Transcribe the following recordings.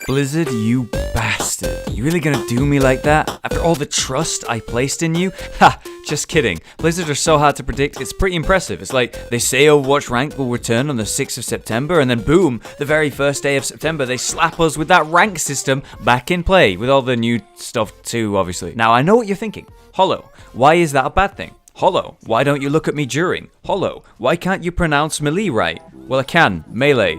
Blizzard, you bastard. You really gonna do me like that? After all the trust I placed in you? Ha! Just kidding. Blizzard are so hard to predict, it's pretty impressive. It's like, they say Overwatch Ranked will return on the 6th of September, and then boom, the very first day of September, they slap us with that rank system back in play, with all the new stuff too, obviously. Now, I know what you're thinking. Hollow, why is that a bad thing? Hollow, why don't you look at me during? Hollow, why can't you pronounce melee right? Well, I can. Melee.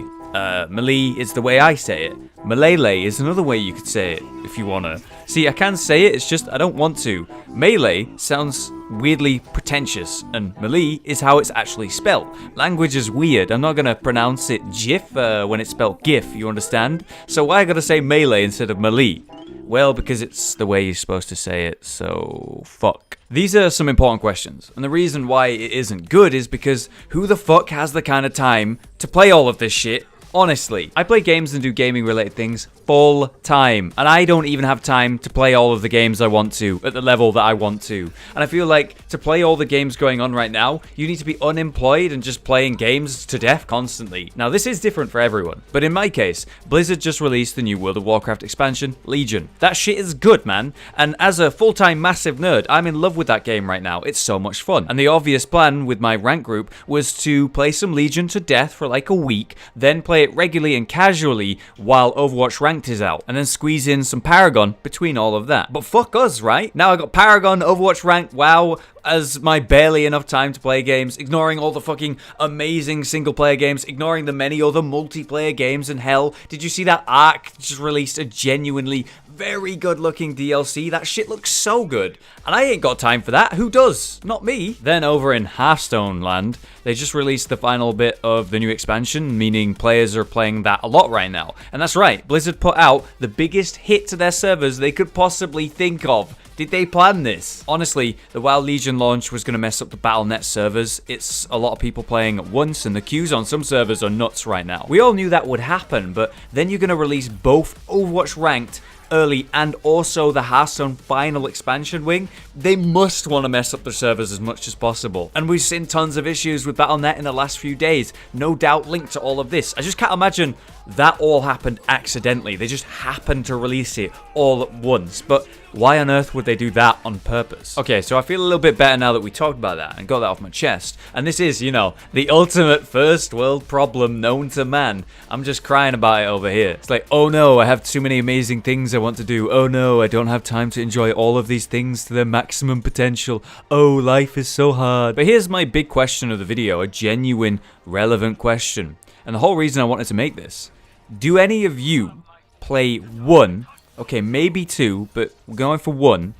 Melee is the way I say it. Melee is another way you could say it, if you wanna. See, I can say it, it's just I don't want to. Melee sounds weirdly pretentious, and melee is how it's actually spelled. Language is weird, I'm not gonna pronounce it GIF when it's spelled GIF, you understand? So why I gotta say melee instead of melee? Well, because it's the way you're supposed to say it, so fuck. These are some important questions, and the reason why it isn't good is because who the fuck has the kind of time to play all of this shit? Honestly, I play games and do gaming related things full time, and I don't even have time to play all of the games I want to at the level that I want to. And I feel like to play all the games going on right now, you need to be unemployed and just playing games to death constantly. Now this is different for everyone, but in my case, Blizzard just released the new World of Warcraft expansion, Legion. That shit is good, man, and as a full-time massive nerd, I'm in love with that game right now. It's so much fun. And the obvious plan with my rank group was to play some Legion to death for like a week, then play it regularly and casually while Overwatch Ranked is out, and then squeeze in some Paragon between all of that. But fuck us, right? Now I got Paragon, Overwatch Ranked, WoW as my barely enough time to play games, ignoring all the fucking amazing single player games, ignoring the many other multiplayer games, and hell, did you see that Ark just released a genuinely very good looking DLC? That shit looks so good, and I ain't got time for that. Who does? Not me. Then over in Hearthstone land, they just released the final bit of the new expansion, meaning players are playing that a lot right now. And that's right, Blizzard put out the biggest hit to their servers they could possibly think of. Did they plan this? Honestly, the WoW Legion launch was going to mess up the Battle.net servers. It's a lot of people playing at once, and the queues on some servers are nuts right now. We all knew that would happen, but then you're going to release both Overwatch Ranked early and also the Hearthstone final expansion wing. They must want to mess up their servers as much as possible. And we've seen tons of issues with Battle.net in the last few days, no doubt linked to all of this. I just can't imagine that all happened accidentally. They just happened to release it all at once. But why on earth would they do that on purpose? Okay, so I feel a little bit better now that we talked about that and got that off my chest. And this is, you know, the ultimate first world problem known to man. I'm just crying about it over here. It's like, oh no, I have too many amazing things I want to do. Oh no, I don't have time to enjoy all of these things to their maximum potential. Oh, life is so hard. But here's my big question of the video, a genuine, relevant question. And the whole reason I wanted to make this. Do any of you play one, okay, maybe two, but we're going for one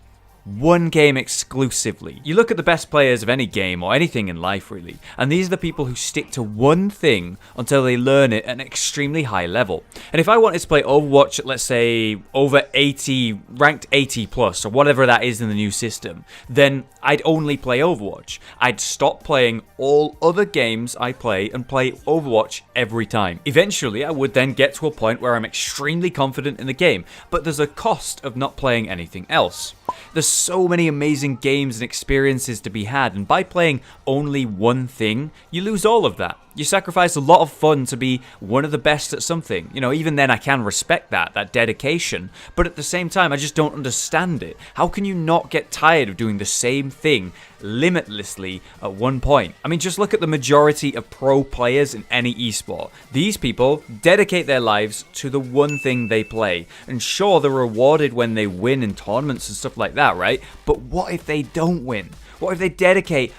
game exclusively? You look at the best players of any game or anything in life really, and these are the people who stick to one thing until they learn it at an extremely high level. And if I wanted to play Overwatch at, let's say, over 80, ranked 80 plus, or whatever that is in the new system, then I'd only play Overwatch. I'd stop playing all other games I play and play Overwatch every time. Eventually, I would then get to a point where I'm extremely confident in the game, but there's a cost of not playing anything else. There's so many amazing games and experiences to be had, and by playing only one thing, you lose all of that. You sacrifice a lot of fun to be one of the best at something. You know, even then I can respect that dedication, but at the same time, I just don't understand it. How can you not get tired of doing the same thing limitlessly at one point? I mean, just look at the majority of pro players in any esport. These people dedicate their lives to the one thing they play, and sure, they're rewarded when they win in tournaments and stuff like that, right? But what if they don't win? What if they dedicate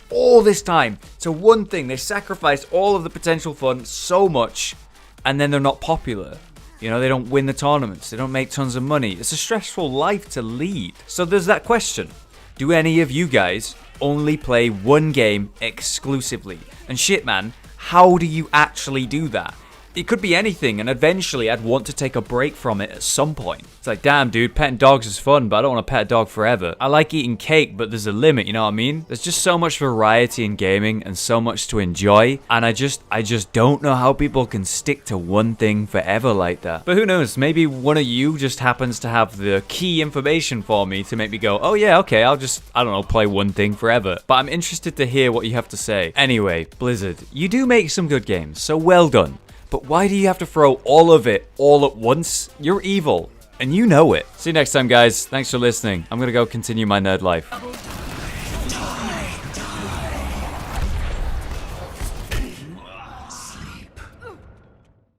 all this time to one thing? They sacrifice all of the potential fun so much, and then they're not popular. You know, they don't win the tournaments, they don't make tons of money. It's a stressful life to lead. So there's that question. Do any of you guys only play one game exclusively? And shit, man, how do you actually do that? It could be anything, and eventually I'd want to take a break from it at some point. It's like, damn dude, petting dogs is fun, but I don't want to pet a dog forever. I like eating cake, but there's a limit, you know what I mean? There's just so much variety in gaming and so much to enjoy, and I just don't know how people can stick to one thing forever like that. But who knows, maybe one of you just happens to have the key information for me to make me go, oh yeah, okay, I'll just, I don't know, play one thing forever. But I'm interested to hear what you have to say. Anyway, Blizzard, you do make some good games, so well done. But why do you have to throw all of it all at once? You're evil. And you know it. See you next time, guys. Thanks for listening. I'm gonna go continue my nerd life.